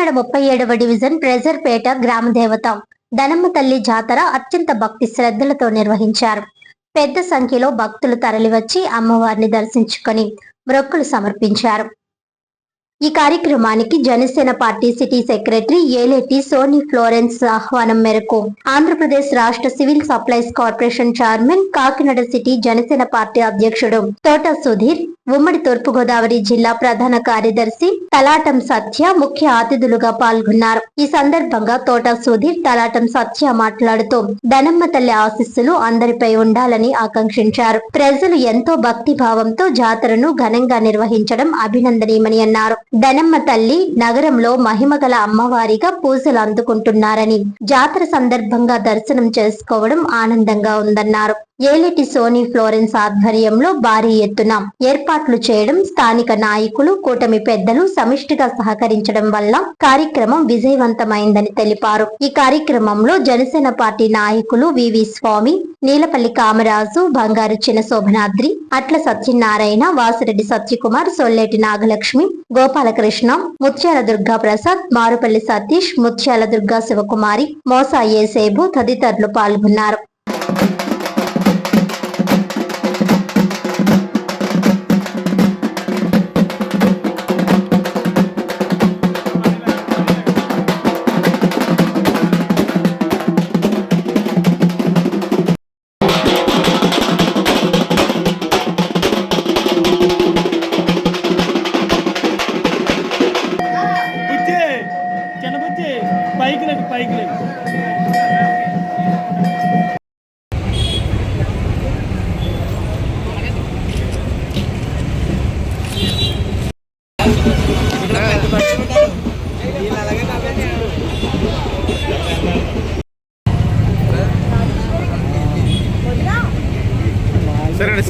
Kakinada 37వ division ప్రెజర్పేట గ్రామ దేవత దనమ్మ తల్లి జాతర అత్యంత భక్తి శ్రద్ధలతో నిర్వహించారు. పెద్ద సంఖ్యలో భక్తులు తరలివచ్చి అమ్మవారిని దర్శించుకొని మొక్కులు సమర్పించారు. ఈ కార్యక్రమానికి జనసేన party city secretary Eleti Sony Florence ఆహ్వానం మేరకు ఆంధ్రప్రదేశ్ రాష్ట్ర civil supplies corporation chairman, Kakinada city Janasena party అధ్యక్షుడు తోట సుధీర్, ఉమ్మడి తూర్పుగోదావరి జిల్లా ప్రధాన కార్యదర్శి తలాటం సత్య ముఖ్య అతిథులుగా పాల్గొన్నారు. ఈ సందర్భంగా తోట సుధీర్, తలాటం సత్య మాట్లాడుతూ దనమ్మ తల్లి ఆశీస్సులు అందరిపై ఉండాలని ఆకాంక్షించారు. ప్రజలు ఎంతో భక్తి భావంతో జాతరను ఘనంగా నిర్వహించడం అభినందనీయమని అన్నారు. దనమ్మ తల్లి నగరంలో మహిమగల అమ్మవారిగా పూజలు అందుకుంటున్నారని, జాతర సందర్భంగా దర్శనం చేసుకోవడం ఆనందంగా ఉందన్నారు. ఏలేటి సోనీ ఫ్లోరెన్స్ ఆధ్వర్యంలో భారీ ఎత్తున ఏర్పాట్లు చేయడం, స్థానిక నాయకులు, కూటమి పెద్దలు సమిష్టిగా సహకరించడం వల్ల కార్యక్రమం విజయవంతమైందని తెలిపారు. ఈ కార్యక్రమంలో జనసేన పార్టీ నాయకులు వివి స్వామి, నీలపల్లి కామరాజు, బంగారు చిన్న శోభనాద్రి, అట్ల సత్యనారాయణ, వాసిరెడ్డి సత్యకుమార్, సొల్లేటి నాగలక్ష్మి, గోపాలకృష్ణ, ముత్యాల దుర్గా ప్రసాద్, మారుపల్లి సతీష్, ముత్యాల దుర్గా శివకుమారి, మోసా ఏసేబు తదితరులు పాల్గొన్నారు.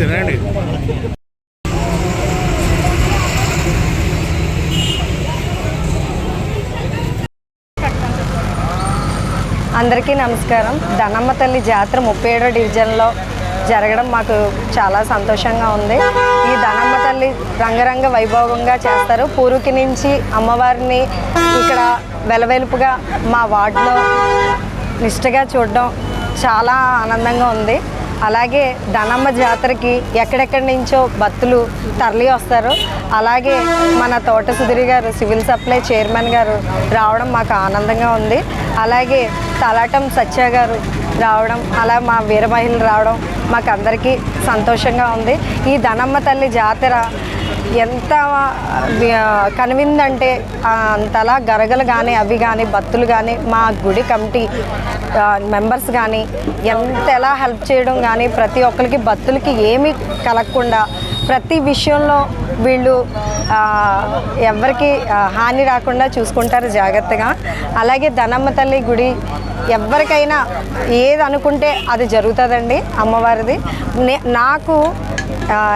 సరేనండి. అందరికీ నమస్కారం. దనమ్మ తల్లి జాతర 37వ డివిజన్లో జరగడం మాకు చాలా సంతోషంగా ఉంది. ఈ దనమ్మ తల్లి రంగరంగ వైభవంగా చేస్తారు. పూర్వకి నుంచి అమ్మవారిని ఇక్కడ వెలవెలుపుగా మా వార్డులో నిష్టగా చూడడం చాలా ఆనందంగా ఉంది. అలాగే దనమ్మ జాతరకి ఎక్కడెక్కడి నుంచో భక్తులు తరలి వస్తారు. అలాగే మన తోట సుధీర్ గారు, సివిల్ సప్లై చైర్మన్ గారు రావడం మాకు ఆనందంగా ఉంది. అలాగే తలాటం సత్య గారు రావడం, అలా మా వీర మహిళలు రావడం మాకు అందరికీ సంతోషంగా ఉంది. ఈ దనమ్మ తల్లి జాతర ఎంత కనువిందంటే అంతలా గరగలు కానీ అవి కానీ భక్తులు కానీ మా గుడి కమిటీ మెంబర్స్ కానీ ఎలా హెల్ప్ చేయడం కానీ, ప్రతి ఒక్కరికి భక్తులకి ఏమీ కలగకుండా ప్రతి విషయంలో వీళ్ళు ఎవరికి హాని రాకుండా చూసుకుంటారు జాగ్రత్తగా. అలాగే దనమ్మ తల్లి గుడి ఎవరికైనా ఏది అనుకుంటే అది జరుగుతుందండి అమ్మవారిది. నాకు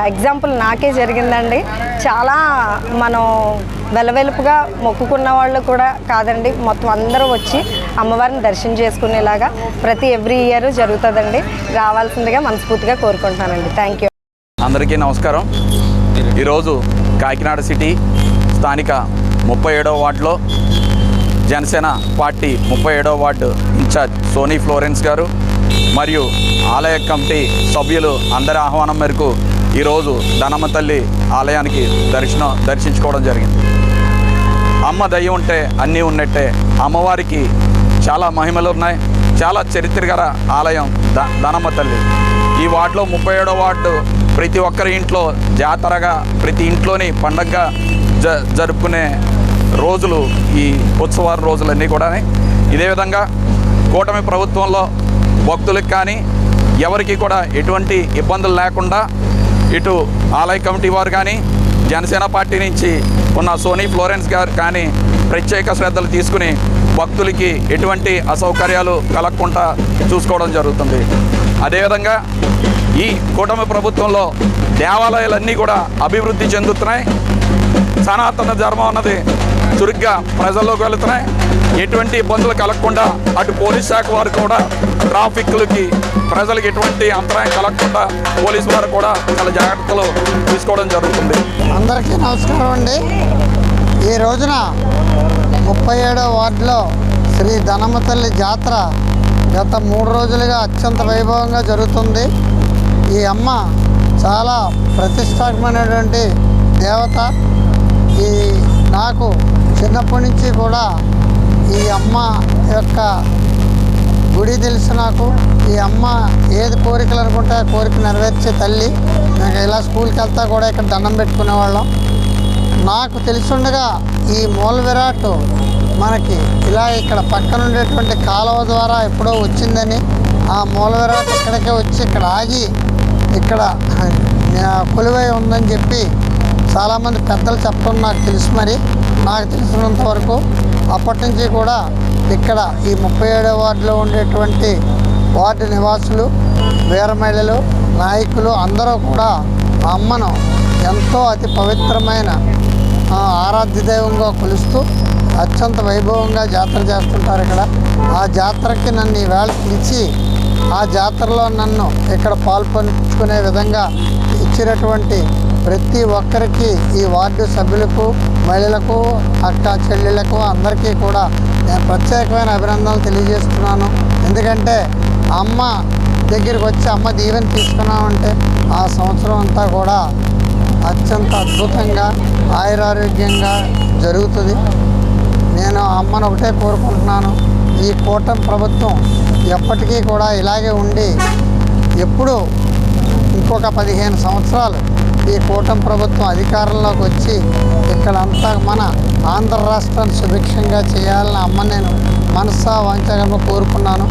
ఎగ్జాంపుల్ నాకే జరిగిందండి. చాలా మనం వెలవెలుపుగా మొక్కుకున్న వాళ్ళు కూడా కాదండి, మొత్తం అందరూ వచ్చి అమ్మవారిని దర్శనం చేసుకునేలాగా ప్రతి ఎవ్రీ ఇయర్ జరుగుతుందండి. రావాల్సిందిగా మనస్ఫూర్తిగా కోరుకుంటున్నానండి. Thank you. అందరికీ నమస్కారం. ఈరోజు కాకినాడ సిటీ స్థానిక 37వ వార్డులో జనసేన పార్టీ 37వ వార్డు ఇన్ఛార్జ్ సోనీ ఫ్లోరెన్స్ గారు మరియు ఆలయ కమిటీ సభ్యులు అందరి ఆహ్వానం మేరకు ఈరోజు దనమ్మ తల్లి ఆలయానికి దర్శించుకోవడం జరిగింది. అమ్మ దయ ఉంటే అన్నీ ఉన్నట్టే. అమ్మవారికి చాలా మహిమలు ఉన్నాయి. చాలా చరిత్రగల ఆలయం దనమ్మ తల్లి. ఈ వార్డులో 37వ వార్డు ప్రతి ఒక్కరి ఇంట్లో జాతరగా, ప్రతి ఇంట్లోని పండగగా జరుపుకునే రోజులు ఈ ఉత్సవాల రోజులన్నీ కూడా. ఇదే విధంగా కూటమి ప్రభుత్వంలో భక్తులకు కానీ ఎవరికి కూడా ఎటువంటి ఇబ్బందులు లేకుండా ఇటు ఆలయ కమిటీ వారు కానీ, జనసేన పార్టీ నుంచి ఉన్న సోనీ ఫ్లోరెన్స్ గారు కానీ ప్రత్యేక శ్రద్ధలు తీసుకుని భక్తులకి ఎటువంటి అసౌకర్యాలు కలగకుండా చూసుకోవడం జరుగుతుంది. అదేవిధంగా ఈ కూటమి ప్రభుత్వంలో దేవాలయాలన్నీ కూడా అభివృద్ధి చెందుతున్నాయి. సనాతన ధర్మం అన్నది చురుగ్గా ప్రజల్లోకి వెళుతున్నాయి. ఎటువంటి ఇబ్బందులు కలగకుండా అటు పోలీస్ శాఖ వారు కూడా ట్రాఫిక్లకి ప్రజలకు ఎటువంటి అంతరాయం కలగకుండా పోలీసు వారు కూడా చాలా జాగ్రత్తలు తీసుకోవడం జరుగుతుంది. అందరికీ నమస్కారం అండి. ఈ రోజున 37వ వార్డులో శ్రీ ధనమ్మ తల్లి జాతర గత 3 రోజులుగా అత్యంత వైభవంగా జరుగుతుంది. ఈ అమ్మ చాలా ప్రతిష్టాత్మకమైనటువంటి దేవత. ఈ నాకు చిన్నప్పటి నుంచి కూడా ఈ అమ్మ యొక్క గుడి తెలుసు. నాకు ఈ అమ్మ ఏది కోరికలు అనుకుంటే ఆ కోరిక నెరవేర్చే తల్లి. నాకు ఇలా స్కూల్కి వెళ్తా కూడా ఇక్కడ దండం పెట్టుకునేవాళ్ళం. నాకు తెలుసుండగా ఈ మూల విరాట్ మనకి ఇలా ఇక్కడ పక్కన ఉండేటువంటి కాలువ ద్వారా ఎప్పుడో వచ్చిందని, ఆ మూల విరాట్ ఇక్కడికే వచ్చి ఇక్కడ ఆగి ఇక్కడ కొలువై ఉందని చెప్పి చాలామంది పెద్దలు చెప్పడం నాకు తెలుసు. మరి నాకు తెలిసినంత వరకు అప్పటి నుంచి కూడా ఇక్కడ ఈ 37వ వార్డులో ఉండేటువంటి వార్డు నివాసులు, వీర మహిళలు, నాయకులు అందరూ కూడా ఆ అమ్మను ఎంతో అతి పవిత్రమైన ఆరాధ్య దైవంగా కొలుస్తూ అత్యంత వైభవంగా జాతర చేస్తుంటారు ఇక్కడ. ఆ జాతరకి నన్ను ఈవేళ పిలిచి ఆ జాతరలో నన్ను ఇక్కడ పాల్పంచుకునే విధంగా ఇచ్చినటువంటి ప్రతి ఒక్కరికి, ఈ వార్డు సభ్యులకు, మహిళలకు, అక్క చెల్లెళ్లకు అందరికీ కూడా నేను ప్రత్యేకమైన అభినందనలు తెలియజేస్తున్నాను. ఎందుకంటే అమ్మ దగ్గరికి వచ్చి అమ్మ దీవెన తీసుకున్నామంటే ఆ సంవత్సరం అంతా కూడా అత్యంత అద్భుతంగా ఆయురారోగ్యంగా జరుగుతుంది. నేను అమ్మను ఒకటే కోరుకుంటున్నాను, ఈ కూటమి ప్రభుత్వం ఎప్పటికీ కూడా ఇలాగే ఉండి ఎప్పుడూ ఇంకొక 15 సంవత్సరాలు ఈ కూటమి ప్రభుత్వం అధికారంలోకి వచ్చి ఇక్కడంతా మన ఆంధ్ర రాష్ట్రాన్ని సుభిక్షంగా చేయాలని అమ్మ నేను మనసా వాంఛగా కోరుకున్నాను.